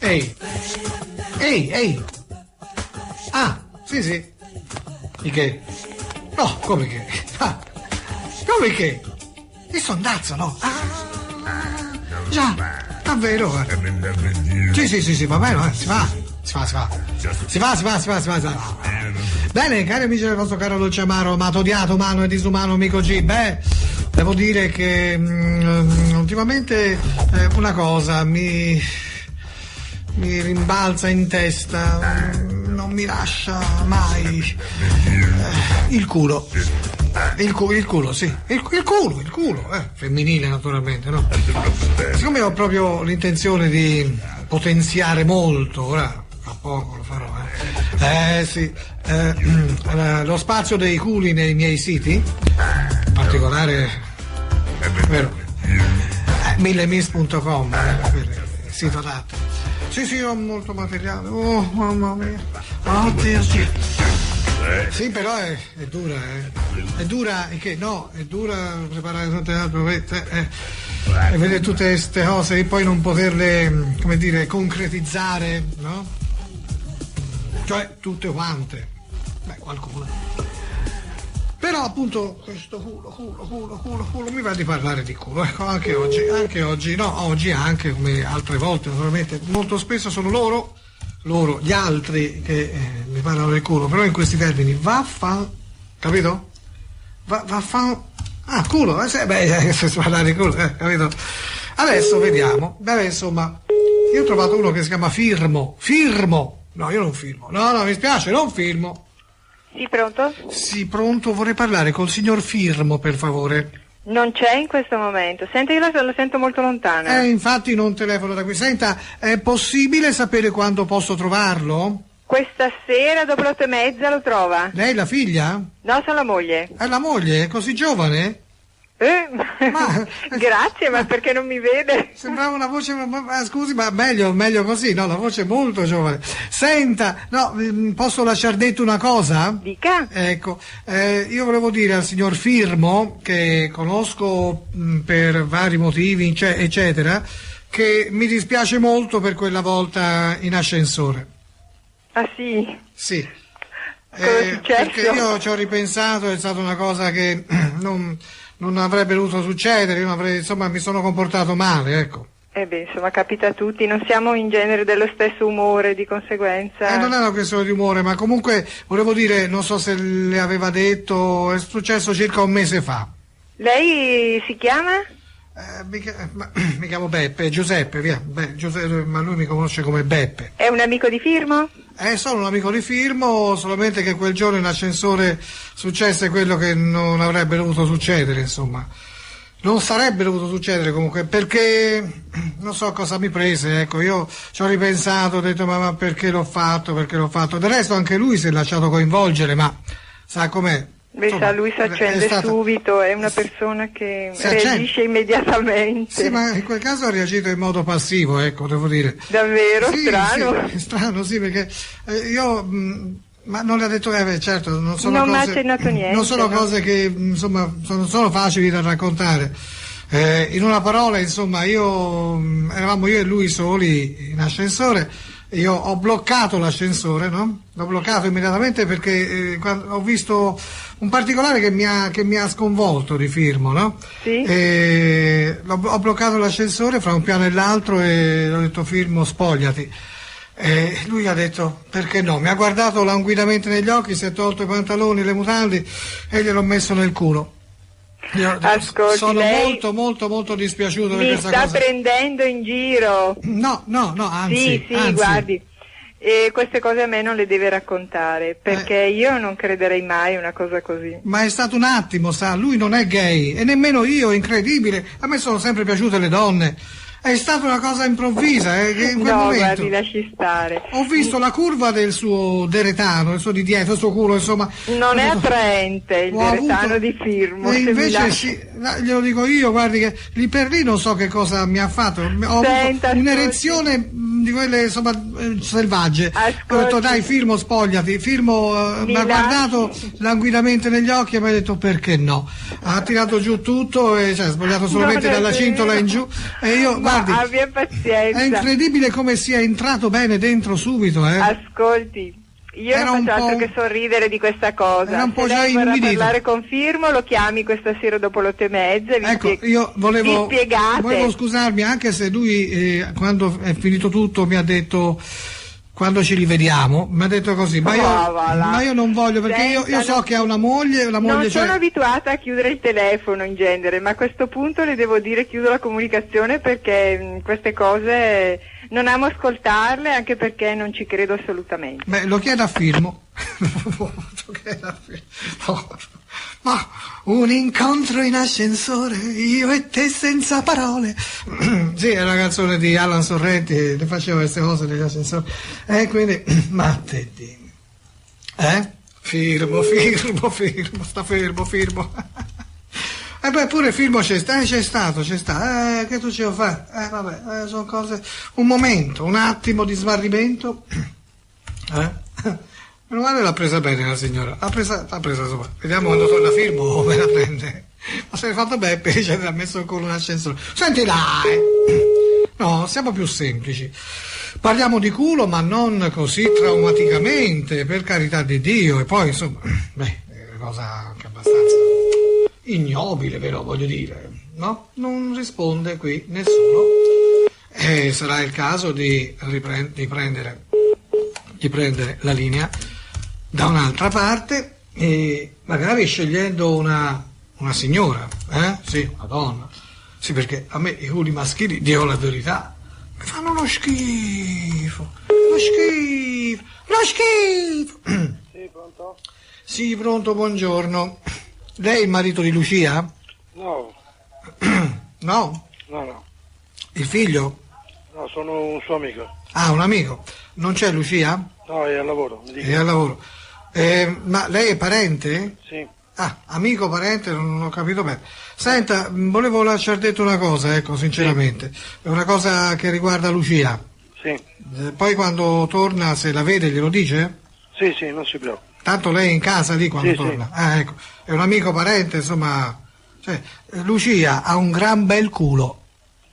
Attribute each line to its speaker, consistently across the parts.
Speaker 1: Ehi. Ehi. Ah, sì. Di che? No, come che? Ah, come che? Il sondazzo, no? Ah, già, davvero. Sì, va bene, si fa. Bene, cari amici del vostro caro dolce amaro, amato, odiato, umano e disumano amico G. Beh, devo dire che ultimamente una cosa mi rimbalza in testa, non mi lascia mai. Il culo. Il culo, sì. Il culo, femminile naturalmente, no? Siccome ho proprio l'intenzione di potenziare molto, ora tra poco lo farò, sì, lo spazio dei culi nei miei siti, in particolare, vero, millemiss.com, il sito adatto. Sì, ho molto materiale, oh mamma mia, oddio. Sì, però è dura, È dura, che? No, è dura preparare tante altre e vedere tutte queste cose e poi non poterle, come dire, concretizzare, no? Cioè, tutte quante. Beh, qualcuna. Però appunto questo culo, mi va di parlare di culo, ecco, anche oggi, no, oggi anche, come altre volte naturalmente, molto spesso sono loro, gli altri che mi parlano del culo, però in questi termini, capito? Culo, se si parla di culo, capito? Adesso vediamo, insomma, io ho trovato uno che si chiama Firmo, no, io non firmo, no, mi spiace, non firmo.
Speaker 2: Sì, pronto?
Speaker 1: Sì, pronto, vorrei parlare col signor Firmo, per favore.
Speaker 2: Non c'è in questo momento. Senti, io lo sento molto lontano.
Speaker 1: Infatti non telefono da qui. Senta, è possibile sapere quando posso trovarlo?
Speaker 2: Questa sera dopo le 8:30 lo trova.
Speaker 1: Lei la figlia?
Speaker 2: No, sono la moglie.
Speaker 1: È la moglie? È così giovane?
Speaker 2: Grazie, ma perché non mi vede?
Speaker 1: Sembrava una voce, scusi, ma meglio così, no, la voce è molto giovane. Senta, no, posso lasciar detto una cosa?
Speaker 2: Dica.
Speaker 1: Ecco, io volevo dire al signor Firmo, che conosco per vari motivi, eccetera, che mi dispiace molto per quella volta in ascensore.
Speaker 2: Ah sì?
Speaker 1: Sì.
Speaker 2: Cosa è successo?
Speaker 1: Perché io ci ho ripensato, è stata una cosa che non avrebbe dovuto succedere, mi sono comportato male, ecco.
Speaker 2: Insomma, capita a tutti, non siamo in genere dello stesso umore, di conseguenza.
Speaker 1: Non è una questione di umore, ma comunque volevo dire, non so se le aveva detto, è successo circa un mese fa.
Speaker 2: Lei si chiama?
Speaker 1: Mi chiamo Beppe, Giuseppe, via. Giuseppe, ma lui mi conosce come Beppe.
Speaker 2: È un amico di Firmo?
Speaker 1: Sono un amico di Firmo, solamente che quel giorno in ascensore successe quello che non avrebbe dovuto succedere, insomma. Non sarebbe dovuto succedere comunque, perché non so cosa mi prese, ecco, io ci ho ripensato, ho detto ma perché l'ho fatto? Del resto anche lui si è lasciato coinvolgere, ma sa com'è?
Speaker 2: Insomma, lui si accende subito, è una persona che reagisce immediatamente.
Speaker 1: Sì, ma in quel caso ha reagito in modo passivo, ecco, devo dire.
Speaker 2: Davvero?
Speaker 1: Sì,
Speaker 2: strano?
Speaker 1: Sì, strano, sì, perché io... ma non le ha detto, certo, non sono
Speaker 2: non
Speaker 1: cose...
Speaker 2: mi ha accennato niente.
Speaker 1: Non sono cose che, insomma, sono facili da raccontare. In una parola, insomma, eravamo io e lui soli in ascensore. Io ho bloccato l'ascensore, no? L'ho bloccato immediatamente perché ho visto un particolare che mi ha sconvolto di Firmo, no?
Speaker 2: Sì.
Speaker 1: Ho bloccato l'ascensore fra un piano e l'altro e ho detto Firmo, spogliati. E lui ha detto perché no? Mi ha guardato languidamente negli occhi, si è tolto i pantaloni, le mutande e gliel'ho messo nel culo.
Speaker 2: Ascolti,
Speaker 1: sono
Speaker 2: lei
Speaker 1: molto dispiaciuto per questa cosa.
Speaker 2: Mi sta prendendo in giro.
Speaker 1: No, anzi.
Speaker 2: Sì, guardi, queste cose a me non le deve raccontare, perché io non crederei mai una cosa così.
Speaker 1: Ma è stato un attimo, sa, lui non è gay e nemmeno io, incredibile, a me sono sempre piaciute le donne. È stata una cosa improvvisa, che in quel momento,
Speaker 2: guardi, lasci stare.
Speaker 1: Ho visto la curva del suo deretano, il suo di dietro, il suo culo, insomma.
Speaker 2: Non è attraente il deretano di Firmo.
Speaker 1: E invece sì, glielo dico io, guardi che lì per lì non so che cosa mi ha fatto. Ho avuto un'erezione di quelle insomma selvagge.
Speaker 2: Ascolti.
Speaker 1: Ho detto dai, firmo, spogliati, firmo, mi ha guardato languidamente negli occhi e mi ha detto perché no. Ha tirato giù tutto e ha spogliato solamente dalla cintola in giù e io, guardi,
Speaker 2: abbia pazienza.
Speaker 1: è incredibile come sia entrato bene dentro subito,
Speaker 2: Ascolti. Io
Speaker 1: Era
Speaker 2: non
Speaker 1: un
Speaker 2: faccio altro
Speaker 1: po'-
Speaker 2: che sorridere di questa cosa.
Speaker 1: Era un po'
Speaker 2: Se
Speaker 1: già
Speaker 2: lei vorrà
Speaker 1: inumidito.
Speaker 2: parlare con Firmo, lo chiami questa sera dopo l'8:30 e
Speaker 1: Ecco, io volevo
Speaker 2: spiegate.
Speaker 1: scusarmi anche se lui quando è finito tutto mi ha detto quando ci rivediamo, mi ha detto così, ma io non voglio perché io so che ha una moglie,
Speaker 2: Non
Speaker 1: cioè,
Speaker 2: sono abituata a chiudere il telefono in genere, ma a questo punto le devo dire chiudo la comunicazione perché queste cose non amo ascoltarle, anche perché non ci credo assolutamente.
Speaker 1: beh, lo chiedo a Firmo. No. Ma un incontro in ascensore, io e te senza parole. Sì, è una canzone di Alan Sorrenti, le faceva queste cose negli ascensori. E quindi, ma te dimmi. Firmo, sta fermo. E beh, pure Firmo c'è stato. Che tu ce lo fai? Vabbè, sono cose, un momento, un attimo di smarrimento. Meno male l'ha presa bene la signora, l'ha presa insomma. Vediamo quando torna Firmo come la prende. Ma se l'è fatto Beppe, ci ha messo con un ascensore. Senti dai! No, siamo più semplici. Parliamo di culo, ma non così traumaticamente, per carità di Dio. E poi, insomma, beh, è una cosa anche abbastanza ignobile, però voglio dire, no? Non risponde qui nessuno. E sarà il caso di prendere la linea da un'altra parte e magari scegliendo una signora, sì, una donna, sì, perché a me i culi maschili, dico la verità, mi fanno uno schifo.
Speaker 3: Sì, pronto?
Speaker 1: Sì, pronto, buongiorno. Lei è il marito di Lucia?
Speaker 3: No,
Speaker 1: No?
Speaker 3: no,
Speaker 1: Il figlio?
Speaker 3: no, sono un suo amico.
Speaker 1: Ah, un amico. Non c'è Lucia?
Speaker 3: No, è al lavoro, mi
Speaker 1: È
Speaker 3: dica.
Speaker 1: al lavoro. Ma lei è parente?
Speaker 3: Sì,
Speaker 1: Ah, amico, parente, non ho capito bene. Senta, volevo lasciar detto una cosa, ecco, sinceramente. È una cosa che riguarda Lucia.
Speaker 3: sì,
Speaker 1: Poi quando torna, se la vede, glielo dice?
Speaker 3: sì, non si preoccupi.
Speaker 1: Tanto lei è in casa lì quando
Speaker 3: Sì,
Speaker 1: torna.
Speaker 3: sì.
Speaker 1: Ah, ecco. È un amico, parente, insomma. Cioè, Lucia ha un gran bel culo.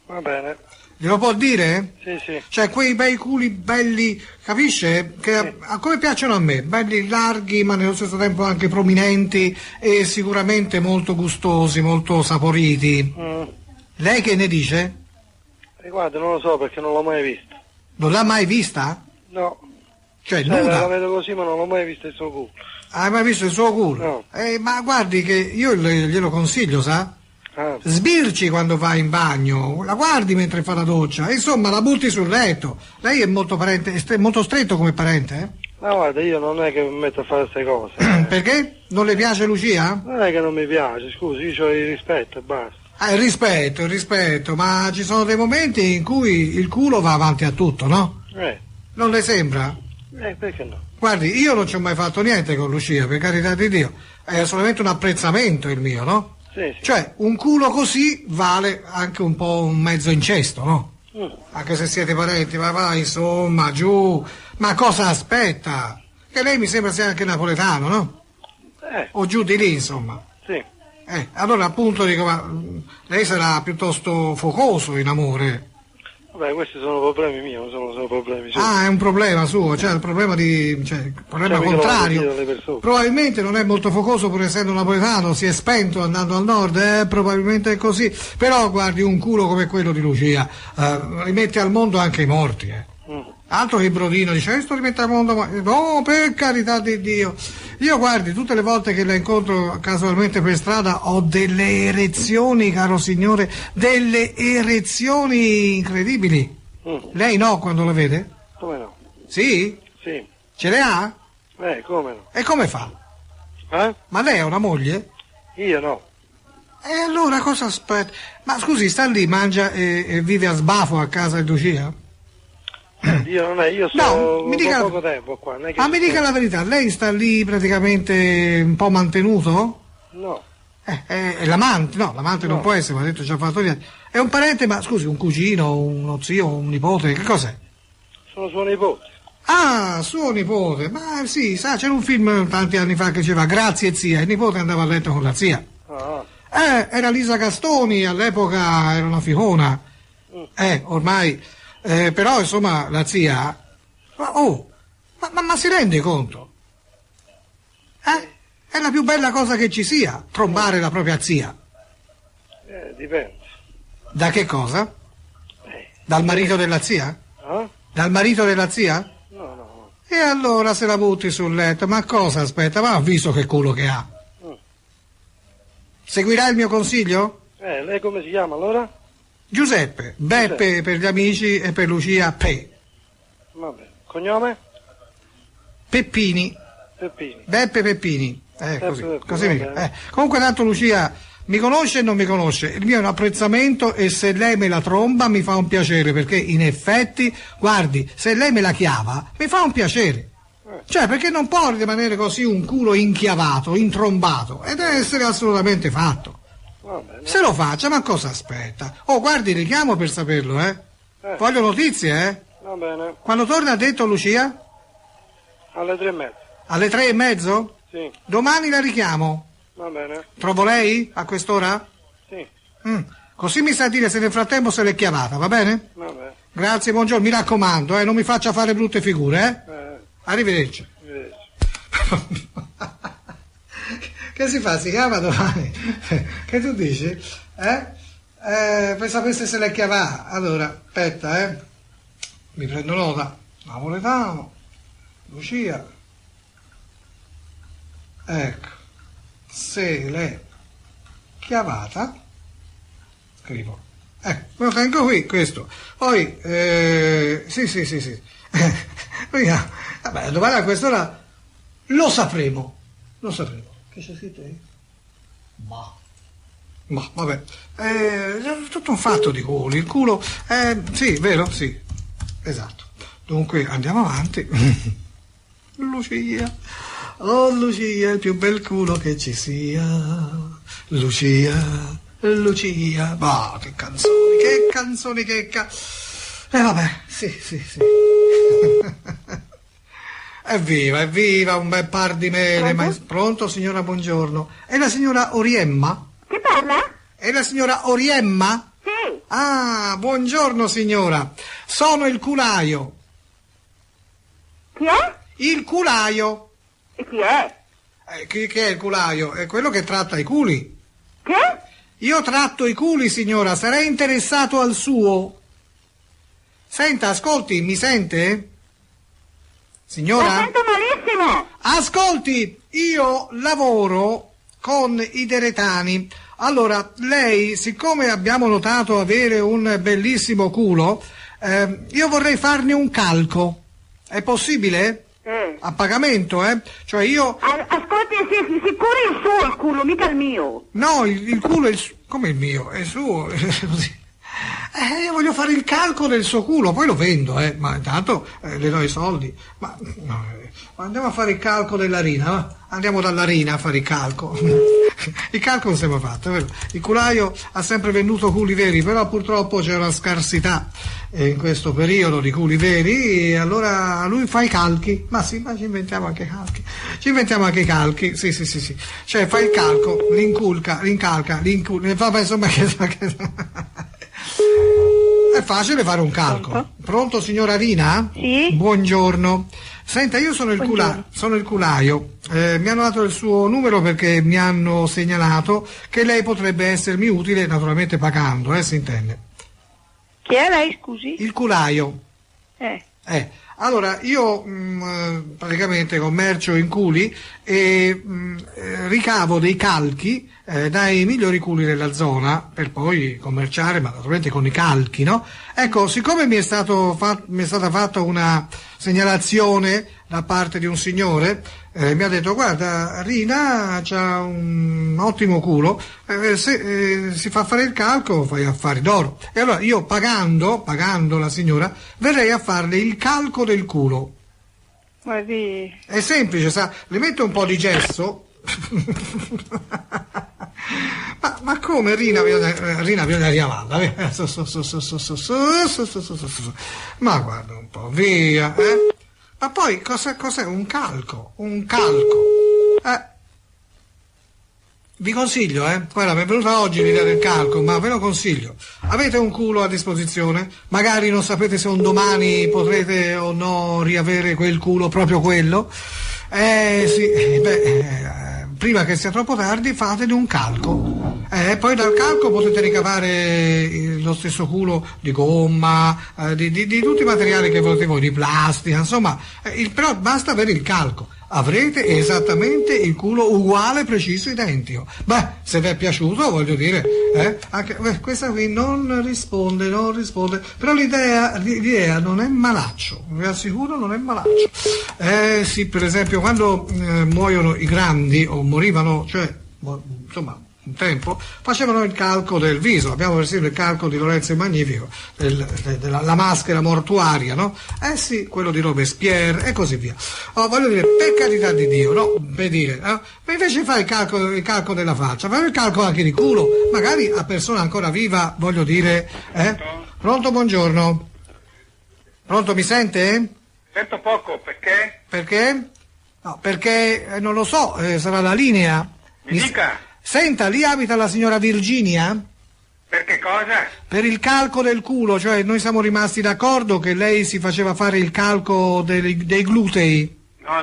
Speaker 3: Va bene,
Speaker 1: Glielo può dire?
Speaker 3: sì,
Speaker 1: Cioè, quei bei culi belli, capisce? Che come piacciono a me, belli larghi ma nello stesso tempo anche prominenti e sicuramente molto gustosi, molto saporiti. Lei che ne dice?
Speaker 3: Guarda, non lo so perché non l'ho mai visto.
Speaker 1: Non l'ha mai vista?
Speaker 3: No,
Speaker 1: Cioè,
Speaker 3: la
Speaker 1: nuda?
Speaker 3: vedo così ma non l'ho mai visto il suo culo.
Speaker 1: Hai mai visto il suo culo?
Speaker 3: No.
Speaker 1: Ma guardi che io glielo consiglio, sa?
Speaker 3: Ah,
Speaker 1: Sbirci quando va in bagno, la guardi mentre fa la doccia, insomma la butti sul letto. Lei è molto parente, molto stretto come parente,
Speaker 3: ma guarda, io non è che mi metto a fare queste cose.
Speaker 1: Perché? Non le piace Lucia?
Speaker 3: Non è che non mi piace, scusi, io ho il rispetto e basta.
Speaker 1: Il rispetto, ma ci sono dei momenti in cui il culo va avanti a tutto, no? Non le sembra?
Speaker 3: Perché no?
Speaker 1: Guardi, io non ci ho mai fatto niente con Lucia, per carità di Dio, è solamente un apprezzamento il mio, no?
Speaker 3: Sì.
Speaker 1: Cioè, un culo così vale anche un po' un mezzo incesto, no? Anche se siete parenti, ma va, insomma, giù. Ma cosa aspetta? Che lei mi sembra sia anche napoletano, no? O giù di lì, insomma.
Speaker 3: Sì.
Speaker 1: Allora appunto dico, ma lei sarà piuttosto focoso in amore.
Speaker 3: Vabbè, questi sono problemi miei, non sono problemi suoi.
Speaker 1: Ah, è un problema suo, cioè il problema il problema
Speaker 3: Cioè, mica lo
Speaker 1: contrario.
Speaker 3: voglio dire alle persone.
Speaker 1: Probabilmente non è molto focoso pur essendo napoletano, si è spento andando al nord, probabilmente è così. Però guardi, un culo come quello di Lucia rimette al mondo anche i morti, Altro che Brodino dice, sto rimette al mondo, no, per carità di Dio. Io guardi, tutte le volte che la incontro casualmente per strada ho delle erezioni, caro signore, delle erezioni incredibili. Lei no, quando la vede?
Speaker 3: Come no?
Speaker 1: Sì?
Speaker 3: Sì.
Speaker 1: Ce le ha?
Speaker 3: Come no?
Speaker 1: E come fa? Ma lei ha una moglie?
Speaker 3: Io no.
Speaker 1: E allora cosa aspetta? Ma scusi, sta lì, mangia e vive a sbafo a casa di Lucia?
Speaker 3: Io non è, io
Speaker 1: No,
Speaker 3: sto
Speaker 1: mi dica,
Speaker 3: poco tempo qua. Non è che
Speaker 1: ma mi dica la verità, lei sta lì praticamente un po' mantenuto?
Speaker 3: No.
Speaker 1: È l'amante? No, l'amante non
Speaker 3: No.
Speaker 1: può essere, mi ha detto ci ha fatto niente. È un parente, ma scusi, un cugino, uno zio, un nipote, che cos'è?
Speaker 3: Sono suo nipote.
Speaker 1: Ah, suo nipote. Ma sì, sa, c'era un film tanti anni fa che diceva Grazie zia, il nipote andava a letto con la zia.
Speaker 3: Ah,
Speaker 1: Era Lisa Castoni, all'epoca era una figona. Ormai. Però, insomma, la zia... Ma si rende conto? È la più bella cosa che ci sia, trombare la propria zia.
Speaker 3: dipende.
Speaker 1: Da che cosa? Dal marito della zia?
Speaker 3: Ah?
Speaker 1: Dal marito della zia?
Speaker 3: No.
Speaker 1: E allora se la butti sul letto, ma cosa aspetta? Ma ho visto che culo che ha. Seguirà il mio consiglio?
Speaker 3: Lei come si chiama allora?
Speaker 1: Giuseppe, Beppe per gli amici e per Lucia Pe.
Speaker 3: Vabbè. Cognome?
Speaker 1: Peppini,
Speaker 3: Peppini.
Speaker 1: Beppe Peppini. Così,
Speaker 3: Beppe,
Speaker 1: così
Speaker 3: va
Speaker 1: mi...
Speaker 3: bene.
Speaker 1: Comunque tanto Lucia mi conosce e non mi conosce, il mio è un apprezzamento e se lei me la tromba mi fa un piacere perché in effetti, guardi, se lei me la chiava mi fa un piacere. Cioè, perché non può rimanere così un culo inchiavato, intrombato, e deve essere assolutamente fatto.
Speaker 3: Va bene.
Speaker 1: Se lo faccia, ma cosa aspetta? Oh, guardi, richiamo per saperlo, Voglio notizie,
Speaker 3: Va bene.
Speaker 1: Quando torna ha detto Lucia?
Speaker 3: Alle 3:30.
Speaker 1: Alle 3:30?
Speaker 3: Sì.
Speaker 1: Domani la richiamo.
Speaker 3: Va bene.
Speaker 1: Trovo lei a quest'ora?
Speaker 3: Sì.
Speaker 1: Così mi sa dire se nel frattempo se l'è chiamata, va bene?
Speaker 3: Va bene.
Speaker 1: Grazie, buongiorno, mi raccomando, non mi faccia fare brutte figure, Arrivederci.
Speaker 3: Arrivederci.
Speaker 1: Che si fa? Si chiama domani? Che tu dici? Per sapere se l'è chiamata. Allora, aspetta, mi prendo nota. Napoletano, Lucia. Ecco. Se l'è chiamata, scrivo. Me lo tengo qui, questo. Poi, sì. Vabbè, domani a quest'ora lo sapremo. Che c'è scritto lì? Ma vabbè, è tutto un fatto di culi. Il culo, sì, vero? Sì, esatto. Dunque andiamo avanti. Lucia, oh Lucia, il più bel culo che ci sia. Lucia. Ma che canzoni, vabbè, sì. Evviva, un bel par di mele. Pronto, signora, buongiorno. È la signora Oriemma?
Speaker 4: Chi parla?
Speaker 1: È la signora Oriemma?
Speaker 4: Sì.
Speaker 1: Ah, buongiorno signora. Sono il culaio.
Speaker 4: Chi è?
Speaker 1: Il culaio.
Speaker 4: E chi è?
Speaker 1: Chi è il culaio? È quello che tratta i culi.
Speaker 4: Che?
Speaker 1: Io tratto i culi, signora. Sarei interessato al suo. Senta, ascolti, mi sente? Signora?
Speaker 4: La sento malissimo.
Speaker 1: Ascolti, io lavoro con i deretani. Allora, lei, siccome abbiamo notato avere un bellissimo culo, io vorrei farne un calco. È possibile? A pagamento, Cioè io...
Speaker 4: Ascolti, sì, sicuro il suo il culo, mica il mio.
Speaker 1: No, il culo è il suo... Come il mio? È il suo. Così. Io voglio fare il calco del suo culo, poi lo vendo, ma intanto le do i soldi. Ma andiamo a fare il calco della rina, no? Andiamo dalla rina a fare il calco. Il calco non si è mai fatto, è vero? Il culaio ha sempre venduto culi veri, però purtroppo c'è una scarsità in questo periodo di culi veri, e allora lui fa i calchi. Ma sì, ma ci inventiamo anche i calchi. Sì. Cioè fa il calco, rincalca, vabbè, insomma è facile fare un calco. Pronto, signora Rina?
Speaker 2: Sì.
Speaker 1: Buongiorno. Senta, io sono il culaio. Mi hanno dato il suo numero perché mi hanno segnalato che lei potrebbe essermi utile, naturalmente pagando, si intende.
Speaker 2: Chi è lei, scusi?
Speaker 1: Il culaio. Allora, io praticamente commercio in culi e ricavo dei calchi dai migliori culi della zona per poi commerciare, ma naturalmente con i calchi, no? Ecco, siccome mi è stata fatta una segnalazione da parte di un signore, mi ha detto: guarda, Rina c'ha un ottimo culo, se si fa fare il calco fai affari d'oro. E allora io pagando la signora verrei a farle il calco del culo.
Speaker 2: Guardi,
Speaker 1: È semplice, sa, le metto un po' di gesso Ma come Rina bisogna riamarla? Ma guarda un po', via, eh? Ma poi cos'è un calco? Un calco. Vi consiglio, guarda, mi è venuta oggi l'idea del calco, ma ve lo consiglio. Avete un culo a disposizione? Magari non sapete se un domani potrete o no riavere quel culo, proprio quello. Sì, prima che sia troppo tardi fatene un calco. Poi dal calco potete ricavare lo stesso culo di gomma, di tutti i materiali che volete voi, di plastica, insomma, però basta avere il calco. Avrete esattamente il culo uguale, preciso, identico. Beh, se vi è piaciuto, voglio dire, anche questa qui non risponde, però l'idea non è malaccio, vi assicuro non è malaccio. Sì, per esempio, quando muoiono i grandi, o morivano, cioè, insomma, un tempo, facevano il calco del viso. Abbiamo persino il calco di Lorenzo il Magnifico, della maschera mortuaria, no? Sì, quello di Robespierre e così via. Voglio dire, per carità di Dio, no? Per dire, ma invece fai il calco della faccia, fai il calco anche di culo, magari a persona ancora viva, voglio dire, Pronto, buongiorno. Pronto, mi sente?
Speaker 5: Sento poco, perché?
Speaker 1: Perché? No, perché non lo so, sarà la linea.
Speaker 5: Mi dica.
Speaker 1: Senta, lì abita la signora Virginia?
Speaker 5: Per che cosa?
Speaker 1: Per il calco del culo, cioè noi siamo rimasti d'accordo che lei si faceva fare il calco dei glutei.
Speaker 5: No,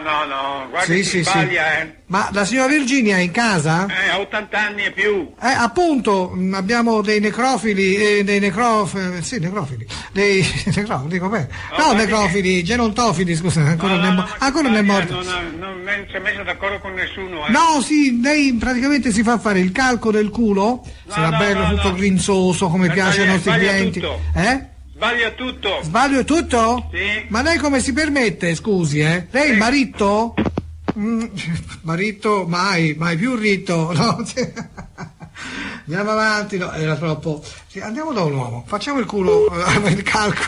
Speaker 5: guardi,
Speaker 1: sì,
Speaker 5: sbaglia,
Speaker 1: Ma la signora Virginia è in casa?
Speaker 5: Ha 80 anni e più.
Speaker 1: Appunto, abbiamo dei necrofili, necrofili, dico bene. No, necrofili, gerontofili, scusa, ancora non è morto.
Speaker 5: Non si è messo d'accordo con nessuno,
Speaker 1: No, sì, lei praticamente si fa fare il calco del culo, sarà bello, tutto grinzoso, come piace ai nostri clienti.
Speaker 5: Tutto. Sbaglia tutto.
Speaker 1: Sbaglio tutto?
Speaker 5: Sì.
Speaker 1: Ma lei come si permette, scusi, Lei è il marito? Marito mai più ritto, no? Andiamo avanti, no, era troppo. Sì, andiamo da un uomo, facciamo il culo, il calco,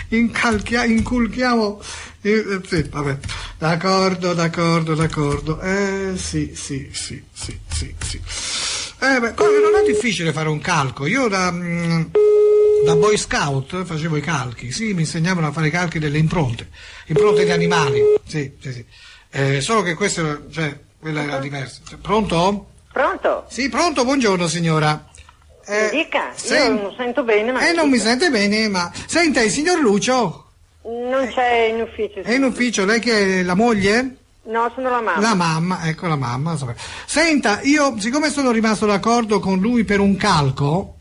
Speaker 1: inculchiamo, sì, vabbè, d'accordo. Sì. Non è difficile fare un calco, io da Boy Scout facevo i calchi, sì, mi insegnavano a fare i calchi delle impronte di animali, sì. Solo che questo, cioè, quella era diversa. Pronto?
Speaker 4: Pronto?
Speaker 1: Sì, pronto, buongiorno signora.
Speaker 4: Mi dica, io non sento bene, ma...
Speaker 1: non mi sente bene, ma... Senta, il signor Lucio?
Speaker 4: Non c'è in ufficio.
Speaker 1: È in ufficio, lei che è la moglie?
Speaker 4: No, sono la mamma.
Speaker 1: La mamma, ecco la mamma. Senta, io, siccome sono rimasto d'accordo con lui per un calco...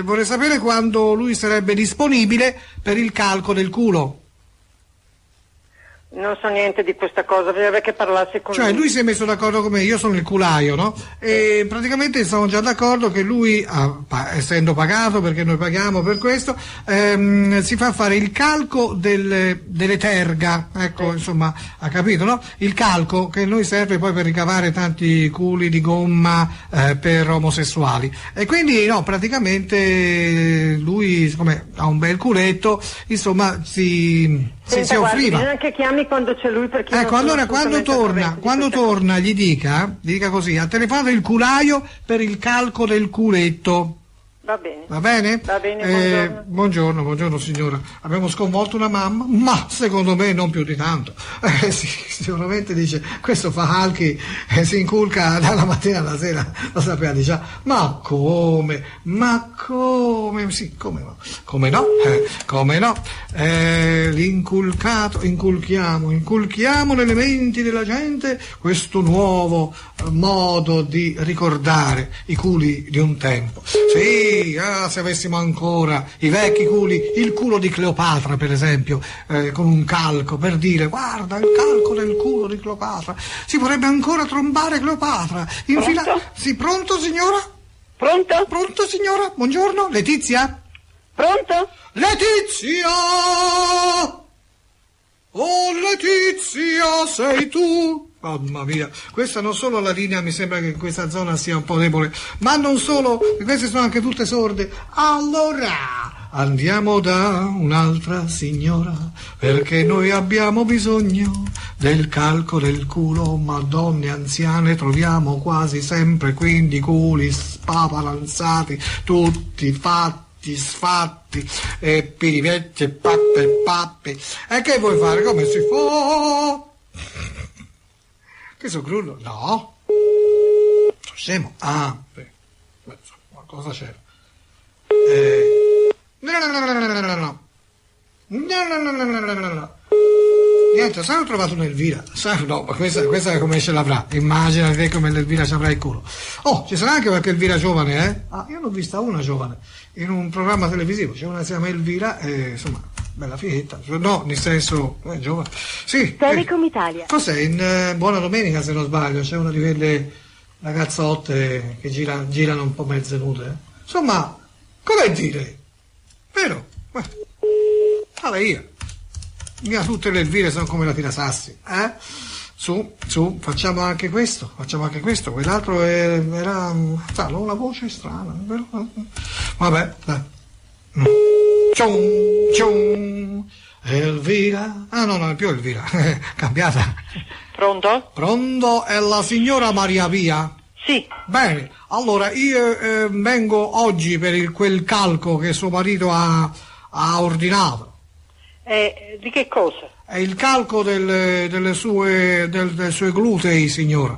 Speaker 1: vorrei sapere quando lui sarebbe disponibile per il calco del culo.
Speaker 4: Non so niente di questa cosa, bisognerebbe che parlassi con
Speaker 1: lui si è messo d'accordo con me, io sono il culaio, no? E praticamente siamo già d'accordo che lui, essendo pagato, perché noi paghiamo per questo, si fa fare il calco delle terga, ecco, insomma, ha capito, no? Il calco che noi serve poi per ricavare tanti culi di gomma per omosessuali. E quindi, no, praticamente lui, siccome ha un bel culetto, insomma, si offriva.
Speaker 4: Bisogna che chiami quando c'è lui, perché
Speaker 1: ecco, allora quando torna gli dica così, ha telefonato il culaio per il calco del culetto.
Speaker 4: Va bene.
Speaker 1: Va bene?
Speaker 4: Va bene,
Speaker 1: buongiorno signora. Abbiamo sconvolto una mamma, ma secondo me non più di tanto. Sì, sicuramente dice, questo fa calchi e si inculca dalla mattina alla sera, lo sapeva già. Ma come? Sì, come no? Come no? Inculchiamo nelle menti della gente questo nuovo modo di ricordare i culi di un tempo. Sì, se avessimo ancora i vecchi culi, il culo di Cleopatra per esempio, con un calco per dire guarda il calco del culo di Cleopatra, si vorrebbe ancora trombare Cleopatra.
Speaker 4: Pronto?
Speaker 1: Sì, pronto signora? Pronto signora? Buongiorno, Letizia?
Speaker 4: Pronto?
Speaker 1: Letizia! Oh Letizia, sei tu? Mamma mia, questa non solo la linea mi sembra che in questa zona sia un po' debole, ma non solo, queste sono anche tutte sorde. Allora, andiamo da un'altra signora, perché noi abbiamo bisogno del calco del culo, ma donne anziane troviamo quasi sempre, quindi culi spapalanzati, tutti fatti, sfatti, e pirivetti, pappi. E che vuoi fare? Come si fa? Che so grullo? No. Sono scemo. Ah, qualcosa c'era. No. Niente, sai, ho trovato un'Elvira. No, ma questa è come ce l'avrà. Immaginate come l'Elvira ci avrà il culo. Oh, ci sarà anche qualche Elvira giovane, eh? Ah, io ne ho vista una giovane in un programma televisivo. C'è una che si chiama Elvira e insomma, bella figetta. No, nel senso, giovane. Sì.
Speaker 6: Telecom Italia.
Speaker 1: Cos'è? In Buona Domenica, se non sbaglio, c'è una di quelle ragazzotte che girano un po' mezze nude. Insomma, come dire? Vero? Vabbè, io. Mia, tutte le Elvire sono come la tirasassi, eh? Su, facciamo anche questo, quell'altro era una voce strana, vero? Vabbè, dai. Cium, Elvira, no, non è più Elvira, cambiata. Pronto, è la signora Maria Pia?
Speaker 4: Sì.
Speaker 1: Bene, allora io vengo oggi per quel calco che suo marito ha ordinato.
Speaker 4: Di che cosa?
Speaker 1: È il calco dei suoi glutei, signora.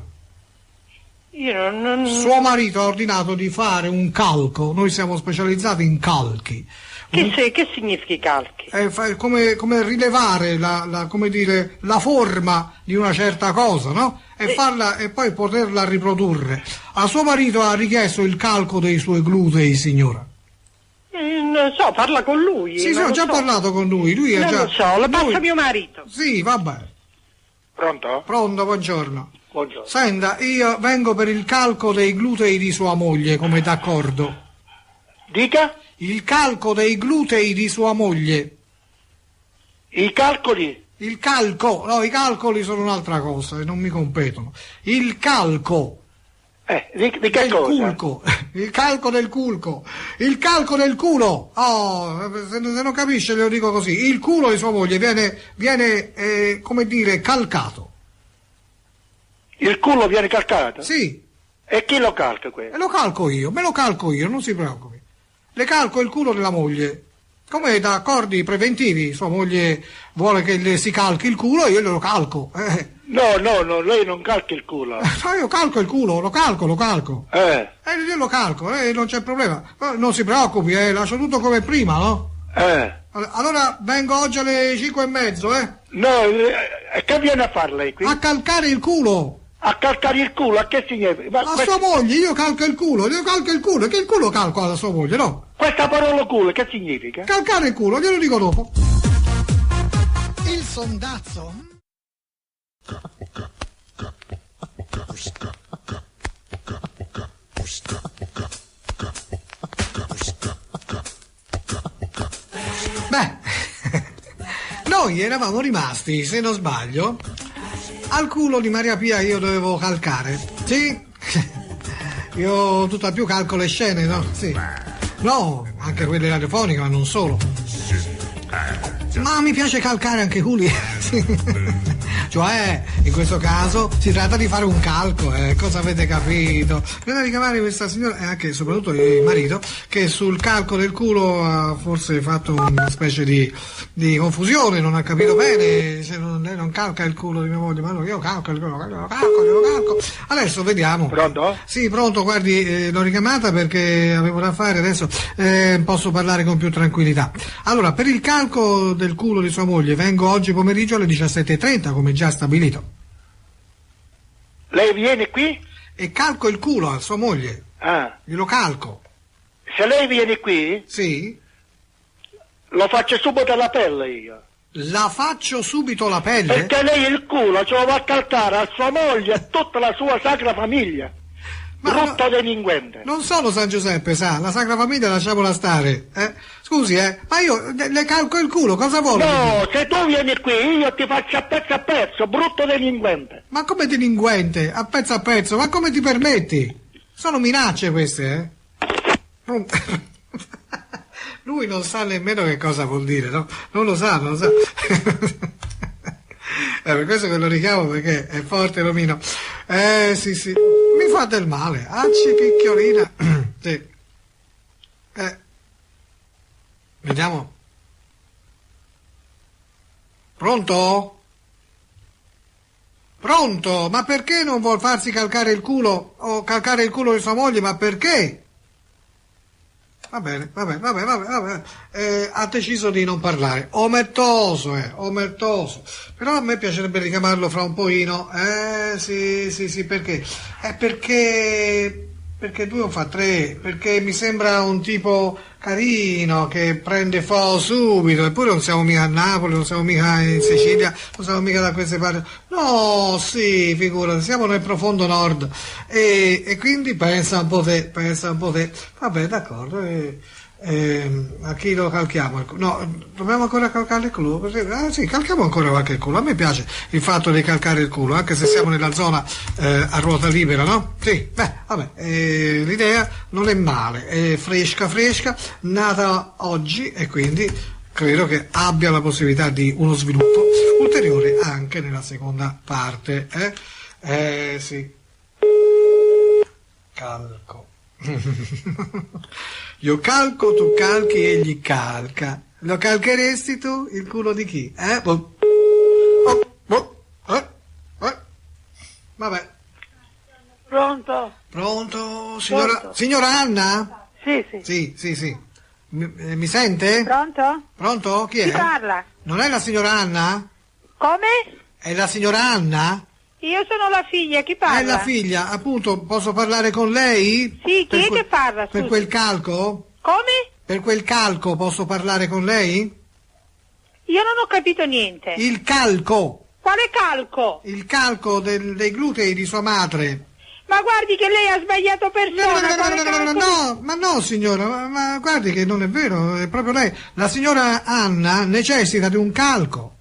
Speaker 4: Io non...
Speaker 1: Suo marito ha ordinato di fare un calco, noi siamo specializzati in calchi.
Speaker 4: Che significa i calchi?
Speaker 1: Come rilevare la forma di una certa cosa, no? E poi poterla riprodurre. A suo marito ha richiesto il calco dei suoi glutei, signora.
Speaker 4: Non so, parla con lui.
Speaker 1: Sì, ho già parlato con lui. Lui
Speaker 4: non
Speaker 1: già...
Speaker 4: lo so, lo passa mio marito.
Speaker 1: Sì, vabbè.
Speaker 3: Pronto?
Speaker 1: Pronto, buongiorno.
Speaker 3: Buongiorno.
Speaker 1: Senta, io vengo per il calco dei glutei di sua moglie, come d'accordo.
Speaker 3: Dica?
Speaker 1: Il calco dei glutei di sua moglie.
Speaker 3: I calcoli?
Speaker 1: Il calco, no, i calcoli sono un'altra cosa e non mi competono. Il calco.
Speaker 3: Di che cosa?
Speaker 1: Culco. Il calco del culco. Il calco del culo. Oh, se non capisce le lo dico così. Il culo di sua moglie viene come dire, calcato.
Speaker 3: Il culo viene calcato?
Speaker 1: Sì.
Speaker 3: E chi lo calca questo?
Speaker 1: E lo calco io, me lo calco io, non si preoccupi. Le calco il culo della moglie. Come da accordi preventivi, sua moglie vuole che le si calchi il culo, io glielo calco.
Speaker 3: No, lei non calca il culo.
Speaker 1: Io calco il culo, lo calco. Io lo calco, non c'è problema. Non si preoccupi, lascio tutto come prima, no? Allora vengo oggi alle 5:30,
Speaker 3: No, e che viene a fare lei qui?
Speaker 1: A calcare il culo.
Speaker 3: A calcare il culo, a che significa?
Speaker 1: A sua moglie, io calco il culo, che il culo calco alla sua moglie, no?
Speaker 3: Questa parola culo, che significa?
Speaker 1: Calcare il culo, glielo dico dopo. Il sondazzo. Beh, noi eravamo rimasti, se non sbaglio, al culo di Maria Pia io dovevo calcare. Sì? Io tutt'al più calco le scene, no? Sì. No, anche quelle radiofoniche, ma non solo. Ma mi piace calcare anche i culi. Sì. Cioè, in questo caso si tratta di fare un calco, cosa avete capito? Bisogna richiamare questa signora e anche soprattutto il marito che sul calco del culo ha forse fatto una specie di confusione, non ha capito bene, se lei non calca il culo di mia moglie, ma no, io calco il culo, glielo calco. Adesso vediamo.
Speaker 3: Pronto?
Speaker 1: Sì, pronto, guardi, l'ho richiamata perché avevo da fare, adesso posso parlare con più tranquillità. Allora, per il calco del culo di sua moglie vengo oggi pomeriggio alle 17:30, come già stabilito.
Speaker 3: Lei viene qui?
Speaker 1: E calco il culo a sua moglie. Glielo calco.
Speaker 3: Se lei viene qui?
Speaker 1: Sì.
Speaker 3: Lo faccio subito alla pelle io.
Speaker 1: La faccio subito la pelle?
Speaker 3: Perché lei il culo ce lo va a calcare a sua moglie e a tutta la sua sacra famiglia. Brutto delinquente.
Speaker 1: Non sono San Giuseppe, sa, la Sacra Famiglia lasciamola stare. Scusi, ma io le calco il culo, cosa vuole?
Speaker 3: No, se tu vieni qui io ti faccio a pezzo, brutto delinquente.
Speaker 1: Ma come delinquente? A pezzo? Ma come ti permetti? Sono minacce queste, lui non sa nemmeno che cosa vuol dire, no? Non lo sa. Per questo che lo richiamo, perché è forte Romino. Sì, mi fa del male. Acci picchiolina. Sì. Vediamo. Pronto? Pronto? Ma perché non vuol farsi calcare il culo o calcare il culo di sua moglie? Ma perché? Va bene. Ha deciso di non parlare. Omertoso. Però a me piacerebbe richiamarlo fra un pochino. Sì, perché? Perché 2 fa 3, perché mi sembra un tipo carino che prende fuoco subito, eppure non siamo mica a Napoli, non siamo mica in Sicilia, non siamo mica da queste parti. No, sì, figurati, siamo nel profondo nord. E quindi pensa un po' te. Vabbè, d'accordo. A chi lo calchiamo? No, dobbiamo ancora calcare il culo? Sì, calchiamo ancora qualche culo. A me piace il fatto di calcare il culo, anche se siamo nella zona a ruota libera, no? Sì, vabbè, l'idea non è male, è fresca, nata oggi, e quindi credo che abbia la possibilità di uno sviluppo ulteriore anche nella seconda parte. Sì. Calco. Io calco, tu calchi, egli calca. Lo calcheresti tu il culo di chi? Vabbè. Pronto? Signora Anna?
Speaker 4: Sì.
Speaker 1: Mi sente? Pronto? Chi è?
Speaker 4: Chi parla?
Speaker 1: Non è la signora Anna?
Speaker 4: Come?
Speaker 1: È la signora Anna?
Speaker 4: Io sono la figlia, chi parla?
Speaker 1: È la figlia, appunto, posso parlare con lei?
Speaker 4: Sì, chi è che parla?
Speaker 1: Per quel calco?
Speaker 4: Come?
Speaker 1: Per quel calco posso parlare con lei?
Speaker 4: Io non ho capito niente.
Speaker 1: Il calco!
Speaker 4: Quale calco?
Speaker 1: Il calco dei glutei di sua madre.
Speaker 4: Ma guardi che lei ha sbagliato persona.
Speaker 1: No, ma no signora, ma guardi che non è vero, è proprio lei. La signora Anna necessita di un calco.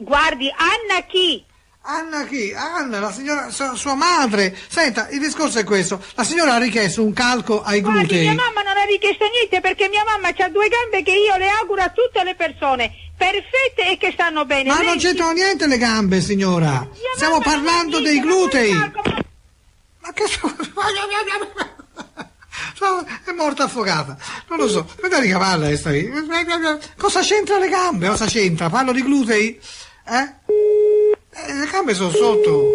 Speaker 4: Guardi, Anna chi?
Speaker 1: Anna chi? Anna, la signora, sua madre. Senta, il discorso è questo. La signora ha richiesto un calco ai glutei.
Speaker 4: Guardi, mia mamma non ha richiesto niente, perché mia mamma ha 2 gambe che io le auguro a tutte le persone, perfette e che stanno bene.
Speaker 1: Ma non c'entrano niente le gambe, signora. Stiamo parlando dei glutei. Ma che... è morta affogata, non lo so, vedi che parla questa lì. Cosa c'entra le gambe? Cosa c'entra? Parlo di glutei? Le gambe sono sotto.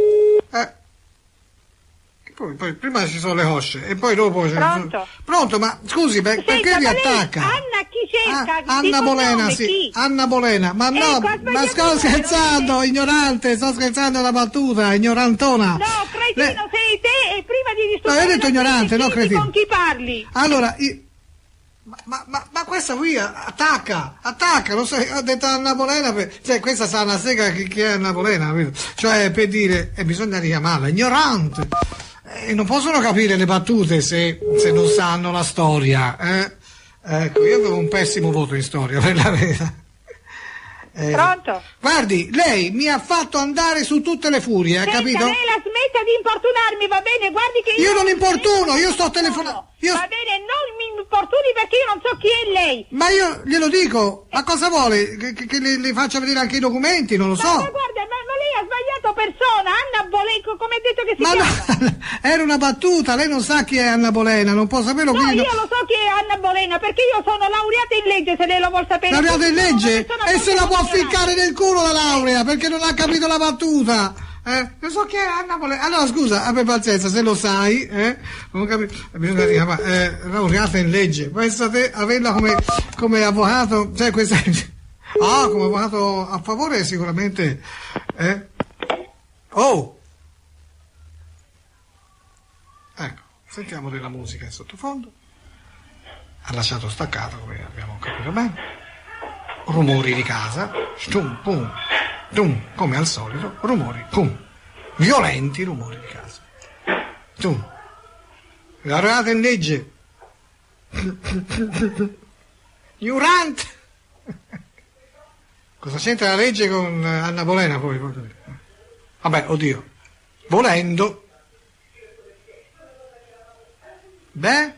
Speaker 1: Poi prima ci sono le cosce e poi dopo Pronto, ma scusi, perché vi attacca?
Speaker 4: Anna chi cerca?
Speaker 1: Anna Bolena, sì.
Speaker 4: Chi?
Speaker 1: Anna Bolena, ma no, ma sto scherzando, ignorante, sto scherzando la battuta, ignorantona.
Speaker 4: No, cretino, sei te, e prima di disturbare.
Speaker 1: No, io ho detto ignorante, no cretino.
Speaker 4: Con chi parli?
Speaker 1: Allora, ma questa qui attacca, non so, ho detto Anna Bolena, cioè questa sa una sega chi è Anna Bolena, cioè per dire, bisogna richiamarla, ignorante, non possono capire le battute se non sanno la storia, ecco, io avevo un pessimo voto in storia, per la verità.
Speaker 4: Pronto?
Speaker 1: Guardi, lei mi ha fatto andare su tutte le furie, ha capito?
Speaker 4: Lei la smetta di importunarmi, va bene? Guardi che
Speaker 1: io non importuno, io sto telefonando.
Speaker 4: Va bene, non mi importuni perché io non so chi è lei.
Speaker 1: Ma io glielo dico, ma cosa vuole? Che le faccia vedere anche i documenti, non lo so.
Speaker 4: Ma guarda, ma lei ha sbagliato persona, Anna Bolenco, come ha detto che si chiama?
Speaker 1: Ma era una battuta, lei non sa chi è Anna Bolena, non può saperlo.
Speaker 4: No, io lo so chi è Anna Bolena, perché io sono laureata in legge, se lei lo vuol sapere.
Speaker 1: Laureata in legge? E se la può ficcare nel culo la laurea, perché non ha capito la battuta. Non so chi è Anna Bolena. Allora scusa, abbia pazienza, se lo sai, non capito, bisogna dire, laureata in legge, pensate averla come avvocato, cioè questa come avvocato a favore sicuramente, ecco, sentiamo della musica in sottofondo, ha lasciato staccato come abbiamo capito bene, rumori di casa, stum pum tum, come al solito, rumori, pum, violenti rumori di casa. Tum. Laureata in legge. Ignorante. Cosa c'entra la legge con Anna Bolena poi? Vabbè, oddio. Volendo. Beh,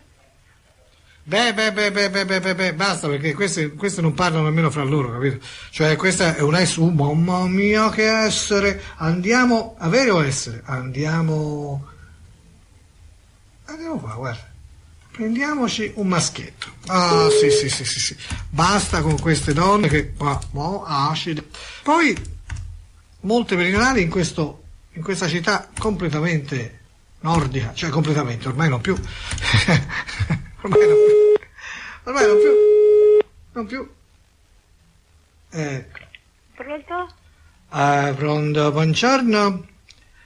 Speaker 1: Basta, perché queste non parlano nemmeno fra loro, capito? Cioè, questa è un essere, mamma mia, che essere! Andiamo, avere o essere? Andiamo qua, guarda. Prendiamoci un maschietto. Ah, sì. Basta con queste donne che, acide. Poi, molte meridionali in questa città completamente nordica, cioè completamente, ormai non più. Ormai non più.
Speaker 6: Pronto?
Speaker 1: Pronto, buongiorno.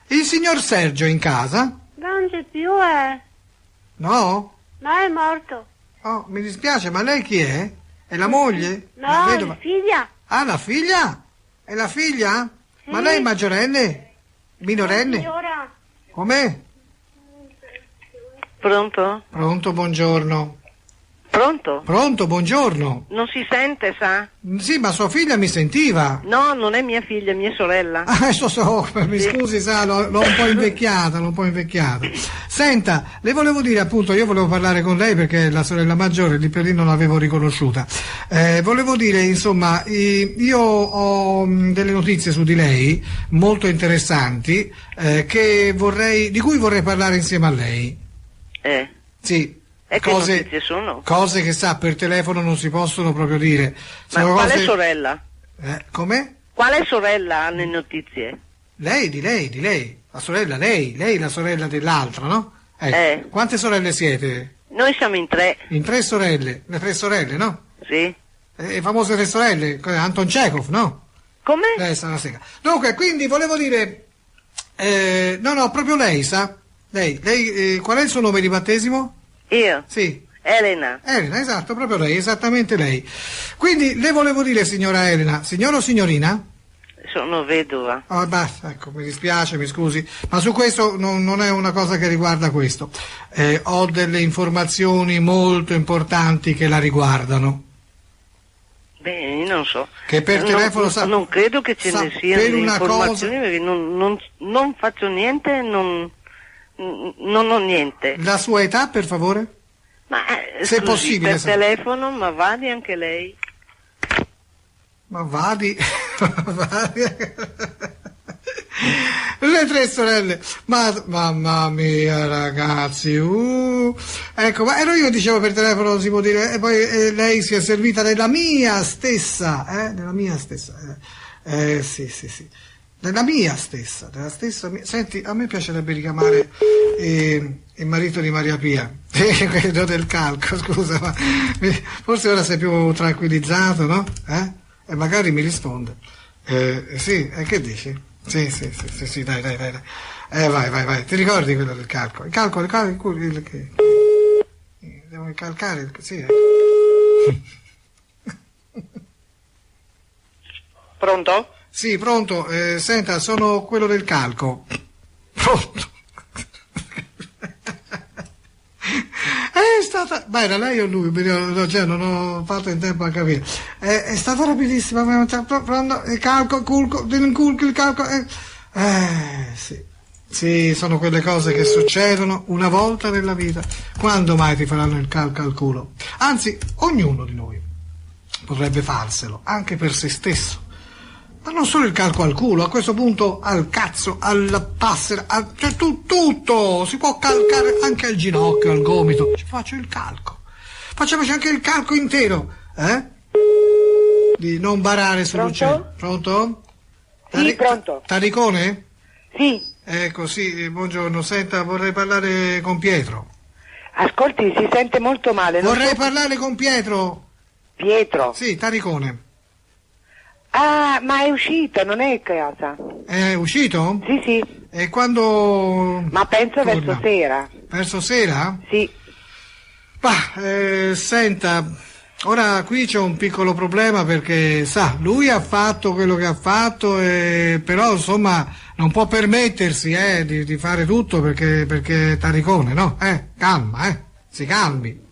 Speaker 1: Il signor Sergio è in casa?
Speaker 6: Non c'è più,
Speaker 1: No?
Speaker 6: No, è morto.
Speaker 1: Oh, mi dispiace, ma lei chi è? È la moglie?
Speaker 6: No, la figlia.
Speaker 1: Ah, la figlia? È la figlia?
Speaker 6: Sì.
Speaker 1: Ma lei è maggiorenne? Minorenne?
Speaker 6: Signora.
Speaker 1: Com'è?
Speaker 7: Pronto?
Speaker 1: Pronto, buongiorno.
Speaker 7: Pronto?
Speaker 1: Pronto, buongiorno.
Speaker 7: Non si sente, sa?
Speaker 1: Sì, ma sua figlia mi sentiva.
Speaker 7: No, non è mia figlia, è mia sorella.
Speaker 1: Mi scusi, sa, l'ho un po' invecchiata, Senta, le volevo dire, appunto, io volevo parlare con lei perché la sorella maggiore lì per lì non l'avevo riconosciuta. Volevo dire, insomma, io ho delle notizie su di lei molto interessanti di cui vorrei parlare insieme a lei. Sì.
Speaker 7: E che notizie sono?
Speaker 1: Cose che sa per telefono non si possono proprio dire.
Speaker 7: Ma quale sorella?
Speaker 1: Come?
Speaker 7: Quale sorella ha le notizie?
Speaker 1: Lei, di lei. La sorella, lei la sorella dell'altra, no? Quante sorelle siete?
Speaker 7: Noi siamo in 3.
Speaker 1: In 3 sorelle, le 3 sorelle, no?
Speaker 7: Sì.
Speaker 1: Le famose 3 sorelle, Anton Chekhov, no?
Speaker 7: Come?
Speaker 1: Sta una sega. Dunque, quindi volevo dire, no, proprio lei, sa? Lei, qual è il suo nome di battesimo?
Speaker 7: Io?
Speaker 1: Sì.
Speaker 7: Elena,
Speaker 1: esatto, proprio lei, esattamente lei. Quindi le volevo dire, signora Elena, signora o signorina?
Speaker 7: sono vedova.
Speaker 1: Oh, basta, ecco, mi dispiace, mi scusi, ma su questo non è una cosa che riguarda questo. Ho delle informazioni molto importanti che la riguardano.
Speaker 7: Beh, non so.
Speaker 1: Che per telefono
Speaker 7: non credo che ce ne siano
Speaker 1: per una
Speaker 7: informazioni
Speaker 1: cosa...
Speaker 7: perché non faccio niente, non ho niente.
Speaker 1: La sua età, per favore?
Speaker 7: Ma
Speaker 1: se è
Speaker 7: scusi,
Speaker 1: possibile.
Speaker 7: Per telefono, ma vadi anche lei.
Speaker 1: Ma vadi. Le tre sorelle, ma mamma mia ragazzi, ecco, ma ero io, dicevo per telefono, si può dire, e poi lei si è servita della mia stessa, sì, della mia stessa, senti, a me piacerebbe richiamare il marito di Maria Pia, quello del calco, scusa, ma forse ora sei più tranquillizzato, no? E magari mi risponde, sì, che dici? Sì, dai. Vai. Ti ricordi quello del calco? Il calco, devo calcare, sì.
Speaker 7: Pronto?
Speaker 1: Sì, pronto. Senta, sono quello del calco. Pronto. È stata... Ma era lei o lui? Cioè, non ho fatto in tempo a capire. È stata rapidissima. Pronto, il calco, il calco... Sì, sono quelle cose che succedono una volta nella vita. Quando mai ti faranno il calco al culo? Anzi, ognuno di noi potrebbe farselo, anche per se stesso. Ma non solo il calco al culo, a questo punto al cazzo, alla passera, cioè tutto, si può calcare anche al ginocchio, al gomito. Ci faccio il calco. Facciamoci anche il calco intero, Di non barare sull'uccello. Pronto?
Speaker 8: Sì, pronto.
Speaker 1: Taricone?
Speaker 8: Sì.
Speaker 1: Ecco, sì, buongiorno. Senta, vorrei parlare con Pietro.
Speaker 8: Ascolti, si sente molto male.
Speaker 1: Vorrei parlare con Pietro.
Speaker 8: Pietro?
Speaker 1: Sì, Taricone.
Speaker 8: Ah, ma è uscito, non è a casa.
Speaker 1: È uscito?
Speaker 8: Sì.
Speaker 1: E quando...
Speaker 8: Ma penso
Speaker 1: torna?
Speaker 8: verso sera.
Speaker 1: Verso sera?
Speaker 8: Sì.
Speaker 1: Senta, ora qui c'è un piccolo problema perché, sa, lui ha fatto quello che ha fatto, però insomma non può permettersi di fare tutto perché è Taricone, no? Calma, si calmi.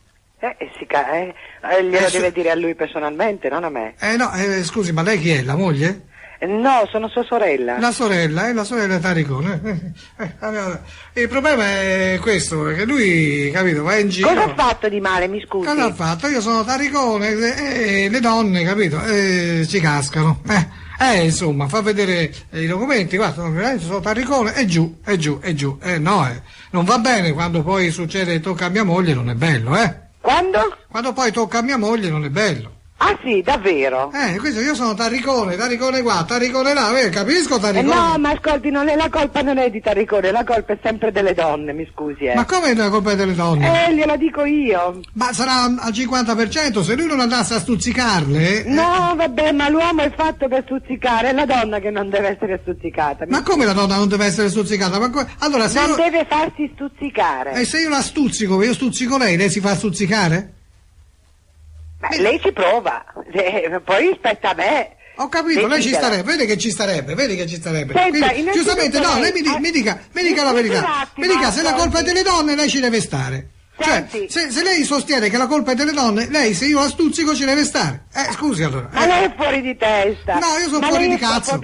Speaker 8: Glielo deve dire a lui personalmente, non a me.
Speaker 1: No, scusi, ma lei chi è? La moglie?
Speaker 8: No, sono sua sorella.
Speaker 1: La sorella Taricone. Allora, il problema è questo, perché lui, capito, va in giro.
Speaker 8: Cosa ha fatto di male, mi scusi?
Speaker 1: Cosa ha fatto? Io sono Taricone e le donne, capito, ci cascano. Insomma, fa vedere i documenti, guarda, sono Taricone e giù. Non va bene quando poi succede tocca a mia moglie, non è bello,
Speaker 8: Quando?
Speaker 1: Quando poi tocca a mia moglie non è bello.
Speaker 8: Ah sì, davvero?
Speaker 1: Questo io sono Taricone qua, Taricone là, capisco Taricone.
Speaker 8: No, ma ascolti, la colpa non è di Taricone, la colpa è sempre delle donne, mi scusi,
Speaker 1: Ma come la colpa è delle donne?
Speaker 8: Gliela dico io.
Speaker 1: Ma sarà al 50%, se lui non andasse a stuzzicarle...
Speaker 8: No, vabbè, ma l'uomo è fatto per stuzzicare, è la donna che non deve essere stuzzicata.
Speaker 1: Ma come la donna non deve essere stuzzicata? Allora, se
Speaker 8: non deve farsi stuzzicare.
Speaker 1: E se io la stuzzico, io stuzzico lei si fa stuzzicare?
Speaker 8: Beh, lei ci prova, poi spetta a me.
Speaker 1: Ho capito, lei ci starebbe, vedi che ci starebbe.
Speaker 8: Senta,
Speaker 1: quindi, giustamente, no, lei mi dica la verità. Mi dica, se la colpa è delle donne, lei ci deve stare.
Speaker 8: Senti.
Speaker 1: Cioè, se lei sostiene che la colpa è delle donne, lei, se io la stuzzico, ci deve stare. Scusi allora.
Speaker 8: Ma lei è fuori di testa.
Speaker 1: No, io sono fuori di cazzo.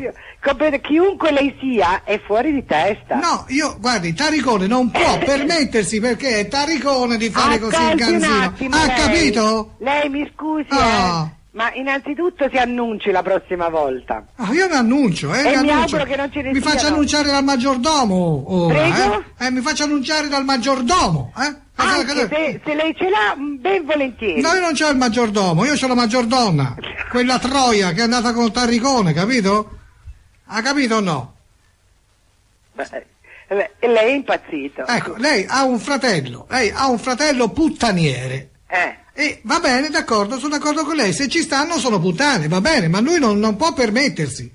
Speaker 8: Chiunque lei sia è fuori di testa.
Speaker 1: No, guardi, Taricone non può permettersi, perché è Taricone, di fare così il ganzino. Ha capito?
Speaker 8: Lei mi scusi, ma innanzitutto si annunci la prossima volta.
Speaker 1: Io mi annuncio,
Speaker 8: mi auguro che non ce ne
Speaker 1: mi faccia annunciare dal maggiordomo ora.
Speaker 8: Prego?
Speaker 1: Mi faccia annunciare dal maggiordomo,
Speaker 8: Anche se lei ce l'ha, ben volentieri.
Speaker 1: No, io non c'ho il maggiordomo, io c'ho la maggiordonna, quella Troia che è andata con Taricone, capito? Ha capito o no?
Speaker 8: Lei è impazzito.
Speaker 1: Ecco, lei ha un fratello puttaniere. E va bene, d'accordo, sono d'accordo con lei, se ci stanno sono puttane, va bene, ma lui non può permettersi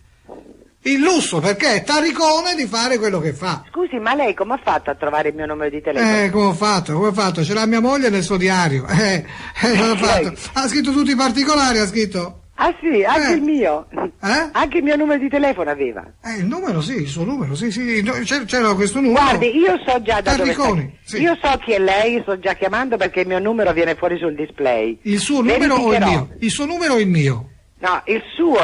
Speaker 1: il lusso, perché è Taricone, di fare quello che fa.
Speaker 8: Scusi, ma lei come ha fatto a trovare il mio numero di telefono?
Speaker 1: Come ho fatto? Ce l'ha mia moglie nel suo diario. L'ha fatto. Ha scritto tutti i particolari, ha scritto.
Speaker 8: Ah sì, anche il mio. Anche il mio numero di telefono aveva.
Speaker 1: Il numero sì, il suo numero, sì, c'era questo numero.
Speaker 8: Guardi, io so già da
Speaker 1: Taricone,
Speaker 8: dove
Speaker 1: sì.
Speaker 8: Io so chi è lei, sto già chiamando perché il mio numero viene fuori sul display.
Speaker 1: Il suo numero o il mio? Il suo numero o il mio?
Speaker 8: No, il suo,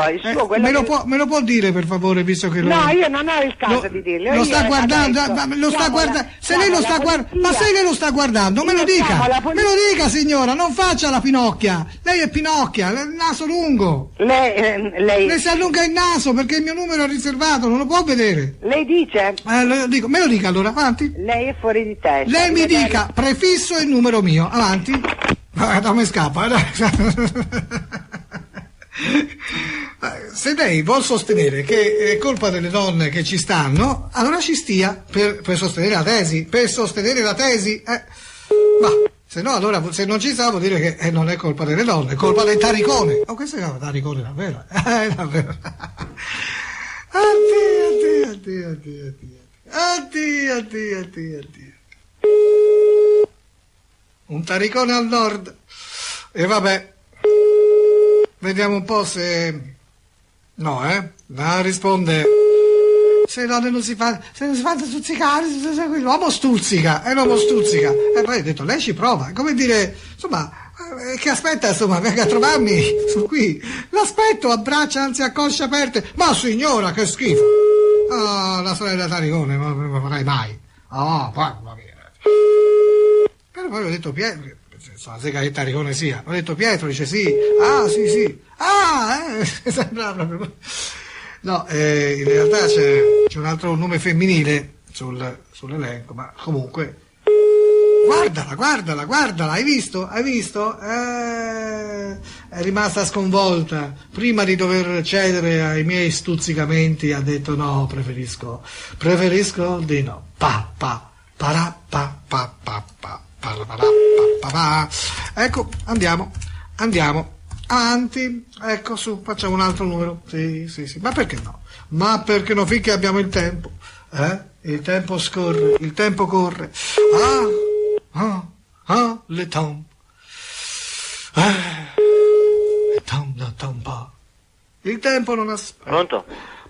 Speaker 8: quello
Speaker 1: me lo può dire per favore, visto che
Speaker 8: No, io non ho il caso di dirlo.
Speaker 1: Lo sta guardando, se lei lo sta guardando, ma se lei lo sta guardando, me lo dica signora, non faccia la Pinocchia. Lei è Pinocchia, il naso lungo.
Speaker 8: Lei
Speaker 1: si allunga il naso perché il mio numero è riservato, non lo può vedere.
Speaker 8: Lei dice?
Speaker 1: Me lo dica allora, avanti.
Speaker 8: Lei è fuori di testa.
Speaker 1: Lei mi dica prefisso il numero mio, avanti. Come scappa. Se lei vuol sostenere che è colpa delle donne che ci stanno, allora ci stia per sostenere la tesi. Ma se no, allora se non ci sta vuol dire che non è colpa delle donne, è colpa del Taricone. Questo è Taricone davvero. Davvero. Addio. Un Taricone al nord. E vabbè. Vediamo un po' se... No, no, risponde... Se non si fa stuzzicare, l'uomo stuzzica, E poi ho detto, lei ci prova, come dire, insomma, che aspetta, insomma, venga a trovarmi qui. L'aspetto, abbraccia, anzi a cosce aperte. Ma signora, che schifo! La sorella Taricone, non lo farai mai. Mamma mia. Però poi ho detto, Pietro... la sega che Taricone sia, ho detto Pietro, dice sì, sì, sembra proprio... No, in realtà c'è un altro nome femminile sull'elenco, ma comunque guardala, hai visto? È rimasta sconvolta, prima di dover cedere ai miei stuzzicamenti ha detto no, preferisco di no, ecco, andiamo avanti, ecco, su, facciamo un altro numero, sì, ma perché no, finché abbiamo il tempo, il tempo scorre, il tempo corre, le tom, il tempo non aspetta.
Speaker 9: Pronto?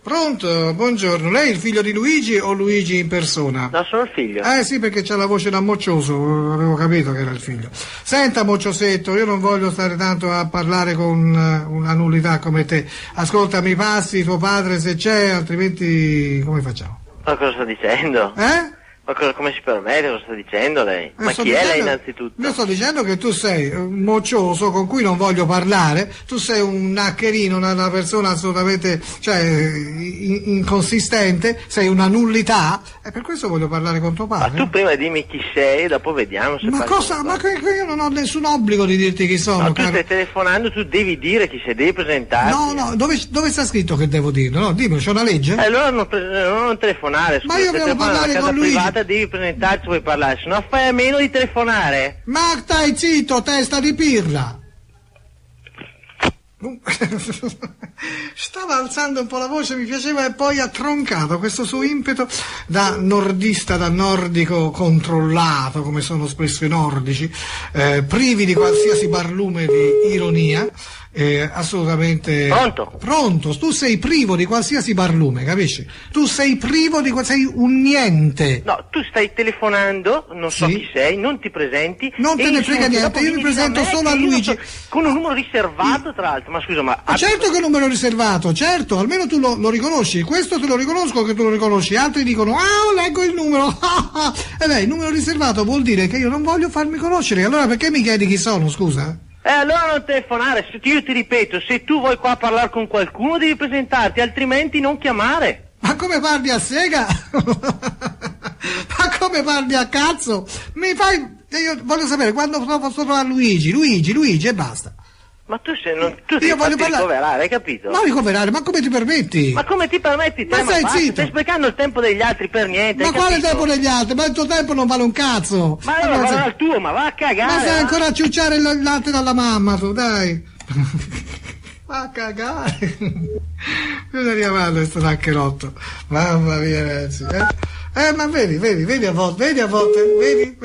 Speaker 1: Pronto, buongiorno. Lei è il figlio di Luigi o Luigi in persona?
Speaker 9: No, sono il figlio.
Speaker 1: Sì, perché c'ha la voce da moccioso, avevo capito che era il figlio. Senta, mocciosetto, io non voglio stare tanto a parlare con una nullità come te. Ascolta, mi passi tuo padre se c'è, altrimenti come facciamo?
Speaker 9: Ma cosa sta dicendo? Ma come si permette? Cosa sta dicendo lei? Ma chi è lei innanzitutto?
Speaker 1: Io sto dicendo che tu sei un moccioso con cui non voglio parlare, tu sei un naccherino, una persona assolutamente, cioè, inconsistente, sei una nullità, e per questo voglio parlare con tuo padre.
Speaker 9: Ma tu prima dimmi chi sei, dopo vediamo se
Speaker 1: Ma cosa? Ma io non ho nessun obbligo di dirti chi sono.
Speaker 9: No, tu stai telefonando, tu devi dire chi sei, devi presentarti.
Speaker 1: No, dove sta scritto che devo dirlo? No, dimmi, c'è una legge?
Speaker 9: Allora non telefonare, scusa.
Speaker 1: Ma io volevo parlare con Luigi.
Speaker 9: Devi presentarti, puoi parlare, se no fai a meno di telefonare.
Speaker 1: Ma stai zitto, testa di pirla! Stava alzando un po' la voce, mi piaceva, e poi ha troncato questo suo impeto da nordista, da nordico controllato, come sono spesso i nordici, privi di qualsiasi barlume di ironia. Assolutamente pronto, tu sei privo di qualsiasi barlume, capisci? Tu sei privo di sei un niente.
Speaker 9: No, tu stai telefonando, non so chi sei, non ti presenti,
Speaker 1: non te ne frega niente, io mi presento solo a Luigi
Speaker 9: con un numero riservato tra l'altro. Ma scusa, ma
Speaker 1: certo che è un numero riservato, certo, almeno tu lo riconosci, questo te lo riconosco che tu lo riconosci, altri dicono leggo il numero. E beh, il numero riservato vuol dire che io non voglio farmi conoscere, allora perché mi chiedi chi sono, scusa?
Speaker 9: Allora non telefonare, io ti ripeto, se tu vuoi qua parlare con qualcuno devi presentarti, altrimenti non chiamare.
Speaker 1: Ma come parli a sega? Ma come parli a cazzo? Mi fai... Io voglio sapere quando posso trovare Luigi e basta.
Speaker 9: Ma tu devi farti ricoverare, hai capito?
Speaker 1: Ma ricoverare, ma come ti permetti?
Speaker 9: Ma come ti permetti te?
Speaker 1: Ma stai zitto!
Speaker 9: Stai sprecando il tempo degli altri per niente.
Speaker 1: Ma quale tempo degli altri? Ma il tuo tempo non vale un cazzo!
Speaker 9: Ma allora vale il tuo, ma va a cagare!
Speaker 1: Ma stai ancora a ciucciare il latte dalla mamma tu, dai! Va a cagare! Bisogna chiamarlo questo naccherotto! Mamma mia ragazzi! Ma vedi a volte, vedi?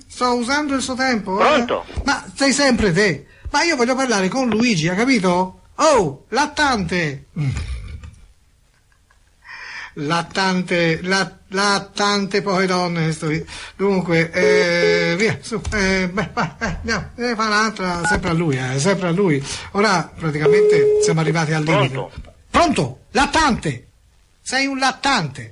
Speaker 1: Sto usando il suo tempo.
Speaker 9: Pronto?
Speaker 1: Ma sei sempre te! Ma io voglio parlare con Luigi, ha capito? Oh, lattante! Lattante, poi donne, dunque, via, su, andiamo, fa un'altra, sempre a lui. Ora, praticamente, siamo arrivati al limite. Pronto? Lattante! Sei un lattante!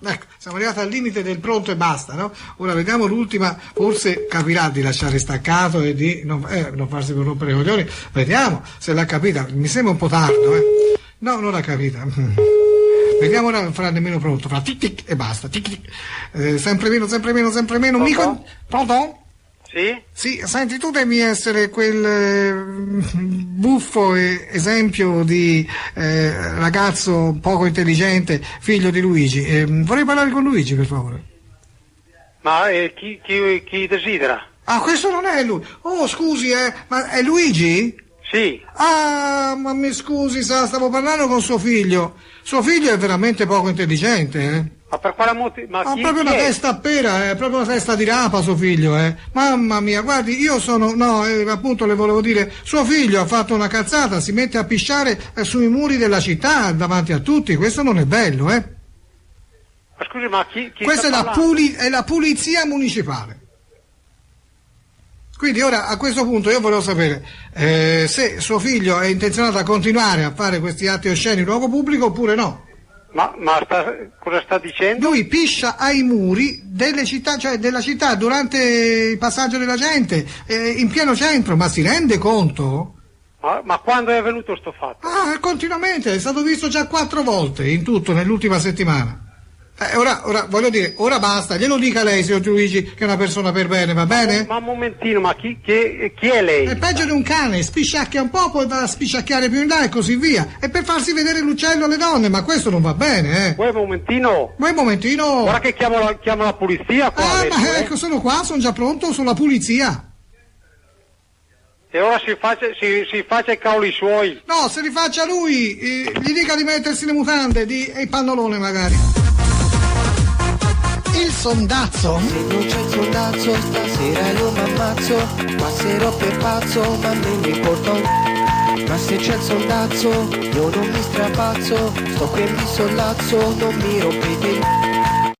Speaker 1: Ecco, siamo arrivati al limite del pronto e basta, no? Ora vediamo l'ultima, forse capirà di lasciare staccato e di non farsi rompere i coglioni. Vediamo se l'ha capita, mi sembra un po' tardo, No, non l'ha capita. Vediamo ora, farà nemmeno pronto, fa tic tic e basta, tic tic. Sempre meno. Pronto?
Speaker 5: Sì?
Speaker 1: Sì, senti, tu devi essere quel buffo esempio di ragazzo poco intelligente, figlio di Luigi. Vorrei parlare con Luigi, per favore.
Speaker 5: Ma chi desidera?
Speaker 1: Ah, questo non è lui. Oh, scusi, ma è Luigi?
Speaker 5: Sì.
Speaker 1: Ah, ma mi scusi, stavo parlando con suo figlio. Suo figlio è veramente poco intelligente,
Speaker 5: Ma per quale motivo? Ma chi,
Speaker 1: proprio
Speaker 5: chi
Speaker 1: una
Speaker 5: è?
Speaker 1: testa a pera, proprio una testa di rapa suo figlio, Mamma mia, guardi, io sono, appunto le volevo dire, suo figlio ha fatto una cazzata, si mette a pisciare sui muri della città davanti a tutti, questo non è bello,
Speaker 5: Ma scusi, ma chi
Speaker 1: Questa
Speaker 5: sta
Speaker 1: è la pulizia municipale. Quindi ora a questo punto io volevo sapere se suo figlio è intenzionato a continuare a fare questi atti osceni in luogo pubblico oppure no.
Speaker 5: Ma cosa sta dicendo?
Speaker 1: Lui piscia ai muri delle città, cioè della città durante il passaggio della gente, in pieno centro, ma si rende conto?
Speaker 5: Ma quando è avvenuto sto fatto?
Speaker 1: Continuamente, è stato visto già 4 volte in tutto nell'ultima settimana. Ora voglio dire, ora basta, glielo dica lei, signor Luigi, che è una persona per bene, va bene?
Speaker 5: Ma un momentino, ma chi è lei?
Speaker 1: È peggio di un cane, spisciacchia un po', poi va a spisciacchiare più in là e così via. E per farsi vedere l'uccello alle donne, ma questo non va bene,
Speaker 5: Vuoi un momentino?
Speaker 1: Guarda
Speaker 5: che chiamo la polizia qua adesso,
Speaker 1: ma ecco, sono qua, sono già pronto, sono la polizia.
Speaker 5: E ora si faccia i cavoli suoi.
Speaker 1: No, se li faccia lui, gli dica di mettersi le mutande e il pannolone magari. Il sondazzo.
Speaker 10: Se non c'è il sondazzo stasera io m'ammazzo, passerò per pazzo ma non mi importa Ma se c'è il sondazzo, io non mi strapazzo, sto qui e mi sollazzo, non mi rompete il